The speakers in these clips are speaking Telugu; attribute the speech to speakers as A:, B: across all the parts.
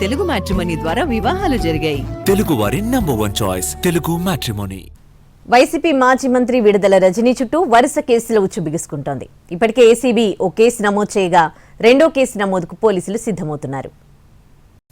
A: తెలుగు మ్యాట్రిమోనీ ద్వారా వివాహాలు జరిగాయి.
B: తెలుగు వారి number 1 choice Telugu matrimony.
C: YCP మాజీ మంత్రి విడుదల రజనీ చుట్టూ వరుస కేసుల ఉచ్చు బిగుసుకుంటోంది. ఇప్పటికే ఏసీబీ ఓ కేసు నమోదు చేయగా రెండో కేసు నమోదుకు పోలీసులు సిద్ధమవుతున్నారు.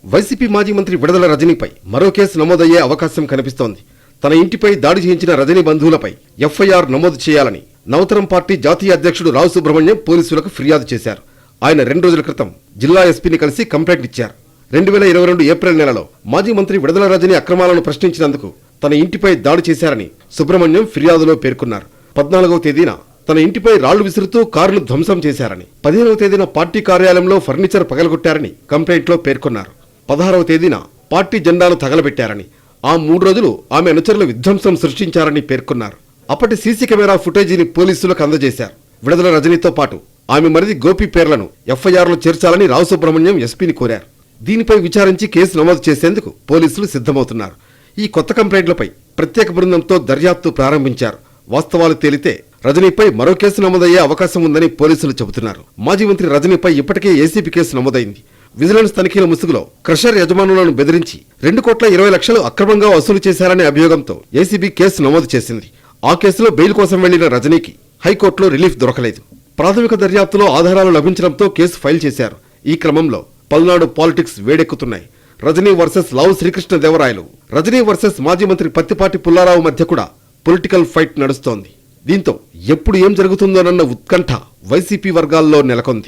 D: వైసీపీ మాజీ మంత్రి విడుదల రజనీపై మరో కేసు నమోదయ్యే అవకాశం కనిపిస్తోంది. తన ఇంటిపై దాడి చేయించిన రజనీ బంధువులపై ఎఫ్ఐఆర్ నమోదు చేయాలని నవతరం పార్టీ జాతీయ అధ్యక్షుడు రావు సుబ్రహ్మణ్యం పోలీసులకు ఫిర్యాదు చేశారు. ఆయన 2 రోజుల క్రితం జిల్లా ఎస్పీని కలిసి కంప్లైంట్ ఇచ్చారు. 2022 ఏప్రిల్ నెలలో మాజీ మంత్రి విడుదల రజనీ అక్రమాలను ప్రశ్నించినందుకు తన ఇంటిపై దాడి చేశారని సుబ్రహ్మణ్యం ఫిర్యాదులో పేర్కొన్నారు. 14వ తేదీన తన ఇంటిపై రాళ్లు విసురుతూ కారును ధ్వంసం చేశారని, 15వ తేదీన పార్టీ కార్యాలయంలో ఫర్నిచర్ పగలగొట్టారని కంప్లైంట్లో పేర్కొన్నారు. 16వ తేదీన పార్టీ జెండాను తగలబెట్టారని, ఆ 3 రోజులు ఆమె అనుచరులు విధ్వంసం సృష్టించారని పేర్కొన్నారు. అప్పటి సీసీ కెమెరా ఫుటేజీని పోలీసులకు అందజేశారు. విడుదల రజనీతో పాటు ఆమె మరిది గోపి పేర్లను ఎఫ్ఐఆర్లో చేర్చాలని రావు సుబ్రహ్మణ్యం ఎస్పీని కోరారు. దీనిపై విచారించి కేసు నమోదు చేసేందుకు పోలీసులు సిద్ధమవుతున్నారు. ఈ కొత్త కంప్లైంట్లపై ప్రత్యేక బృందంతో దర్యాప్తు ప్రారంభించారు. వాస్తవాలు తేలితే రజనీపై మరో కేసు నమోదయ్యే అవకాశం ఉందని పోలీసులు చెబుతున్నారు. మాజీ మంత్రి రజనీపై ఇప్పటికే ఏసీబీ కేసు నమోదైంది. విజిలెన్స్ తనిఖీల ముసుగులో క్రషర్ యజమానులను బెదిరించి 2,20,00,000 అక్రమంగా వసూలు చేశారనే అభియోగంతో ఏసీబీ కేసు నమోదు చేసింది. ఆ కేసులో బెయిల్ కోసం వెళ్లిన రజనీకి హైకోర్టులో రిలీఫ్ దొరకలేదు. ప్రాథమిక దర్యాప్తులో ఆధారాలు లభించడంతో కేసు ఫైల్ చేశారు. ఈ క్రమంలో పల్నాడు పాలిటిక్స్ వేడెక్కుతున్నాయి. రజనీ వర్సెస్ లావు శ్రీకృష్ణదేవరాయలు, రజనీ వర్సెస్ మాజీ మంత్రి పత్తిపాటి పుల్లారావు మధ్య కూడా పొలిటికల్ ఫైట్ నడుస్తోంది. దీంతో ఎప్పుడు ఏం జరుగుతుందోనన్న ఉత్కంఠ వైసీపీ వర్గాల్లో నెలకొంది.